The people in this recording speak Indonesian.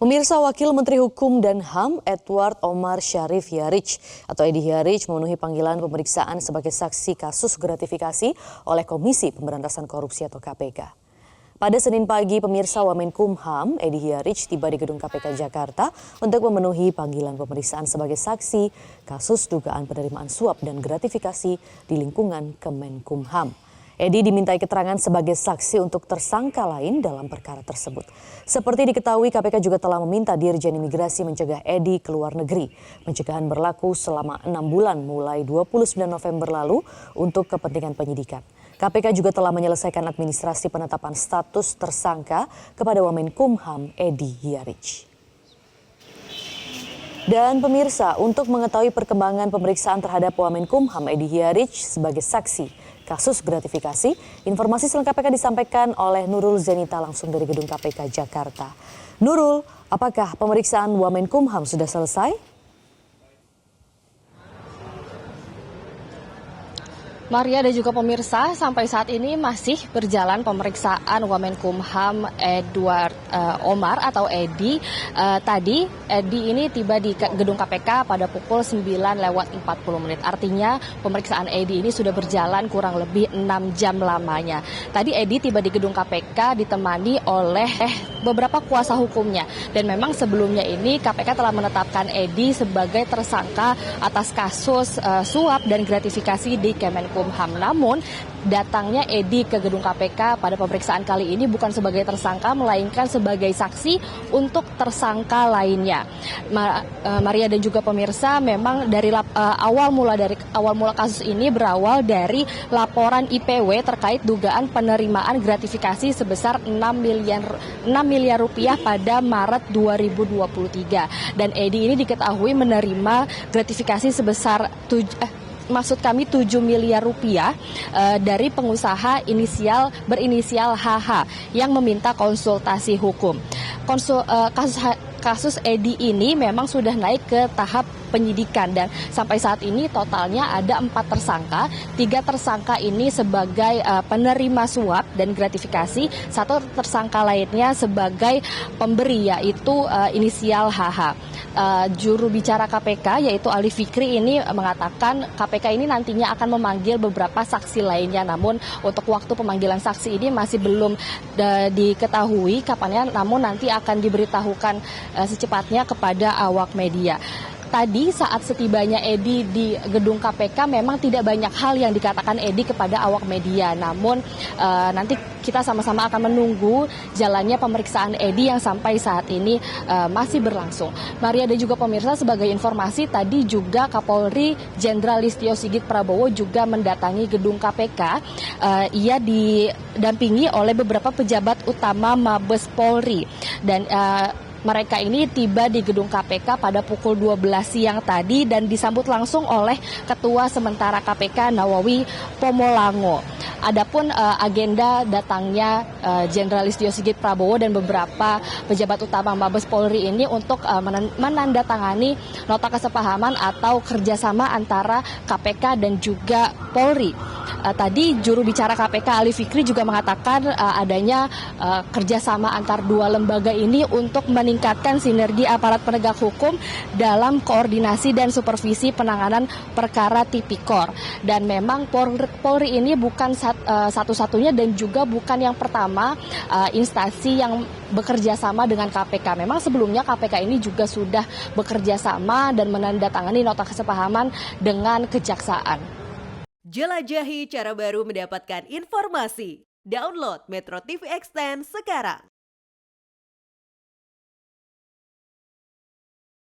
Pemirsa, Wakil Menteri Hukum dan HAM Edward Omar Syarif Hiaric atau Edi Hiaric memenuhi panggilan pemeriksaan sebagai saksi kasus gratifikasi oleh Komisi Pemberantasan Korupsi atau KPK. Pada Senin pagi, pemirsa, Wamenkumham Edi Hiaric tiba di gedung KPK Jakarta untuk memenuhi panggilan pemeriksaan sebagai saksi kasus dugaan penerimaan suap dan gratifikasi di lingkungan Kemenkumham. Edi dimintai keterangan sebagai saksi untuk tersangka lain dalam perkara tersebut. Seperti diketahui, KPK juga telah meminta Dirjen Imigrasi mencegah Edi ke luar negeri. Pencegahan berlaku selama 6 bulan mulai 29 November lalu untuk kepentingan penyidikan. KPK juga telah menyelesaikan administrasi penetapan status tersangka kepada Wamenkumham Edi Hiaric. Dan pemirsa, untuk mengetahui perkembangan pemeriksaan terhadap Wamenkumham Edi Hiaric sebagai saksi kasus gratifikasi, informasi selengkapnya disampaikan oleh Nurul Zenita langsung dari gedung KPK Jakarta. Nurul, apakah pemeriksaan Wamenkumham sudah selesai? Maria dan juga pemirsa, sampai saat ini masih berjalan pemeriksaan Wamenkumham Edward Omar atau Edi. Tadi Edi ini tiba di gedung KPK pada pukul 9:40. Artinya pemeriksaan Edi ini sudah berjalan kurang lebih 6 jam lamanya. Tadi Edi tiba di gedung KPK ditemani oleh beberapa kuasa hukumnya. Dan memang sebelumnya ini KPK telah menetapkan Edi sebagai tersangka atas kasus suap dan gratifikasi di Kemenkumham. Namun datangnya Edi ke gedung KPK pada pemeriksaan kali ini bukan sebagai tersangka melainkan sebagai saksi untuk tersangka lainnya. Maria dan juga pemirsa, memang dari awal mula kasus ini berawal dari laporan IPW terkait dugaan penerimaan gratifikasi sebesar 6 miliar rupiah pada Maret 2023. Dan Edi ini diketahui menerima gratifikasi sebesar 7 miliar rupiah dari pengusaha berinisial HH yang meminta konsultasi hukum. Kasus Edi ini memang sudah naik ke tahap penyidikan dan sampai saat ini totalnya ada 4 tersangka. 3 tersangka ini sebagai penerima suap dan gratifikasi, 1 tersangka lainnya sebagai pemberi yaitu inisial HH. Juru bicara KPK yaitu Ali Fikri ini mengatakan KPK ini nantinya akan memanggil beberapa saksi lainnya, namun untuk waktu pemanggilan saksi ini masih belum diketahui kapannya, namun nanti akan diberitahukan secepatnya kepada awak media. Tadi saat setibanya Edi di gedung KPK memang tidak banyak hal yang dikatakan Edi kepada awak media. Namun nanti kita sama-sama akan menunggu jalannya pemeriksaan Edi yang sampai saat ini masih berlangsung. Maria dan juga pemirsa, sebagai informasi tadi juga Kapolri Jenderal Listio Sigit Prabowo juga mendatangi gedung KPK. Ia didampingi oleh beberapa pejabat utama Mabes Polri dan mereka ini tiba di gedung KPK pada pukul 12 siang tadi dan disambut langsung oleh Ketua Sementara KPK Nawawi Pomolango. Adapun agenda datangnya Jenderal Listio Sigit Prabowo dan beberapa pejabat utama Mabes Polri ini untuk menandatangani nota kesepahaman atau kerjasama antara KPK dan juga Polri. Tadi juru bicara KPK Ali Fikri juga mengatakan adanya kerjasama antar dua lembaga ini untuk meningkatkan sinergi aparat penegak hukum dalam koordinasi dan supervisi penanganan perkara tipikor. Dan memang Polri ini bukan satu-satunya dan juga bukan yang pertama instansi yang bekerja sama dengan KPK. Memang sebelumnya KPK ini juga sudah bekerja sama dan menandatangani nota kesepahaman dengan Kejaksaan. Jelajahi cara baru mendapatkan informasi. Download Metro TV Extend sekarang.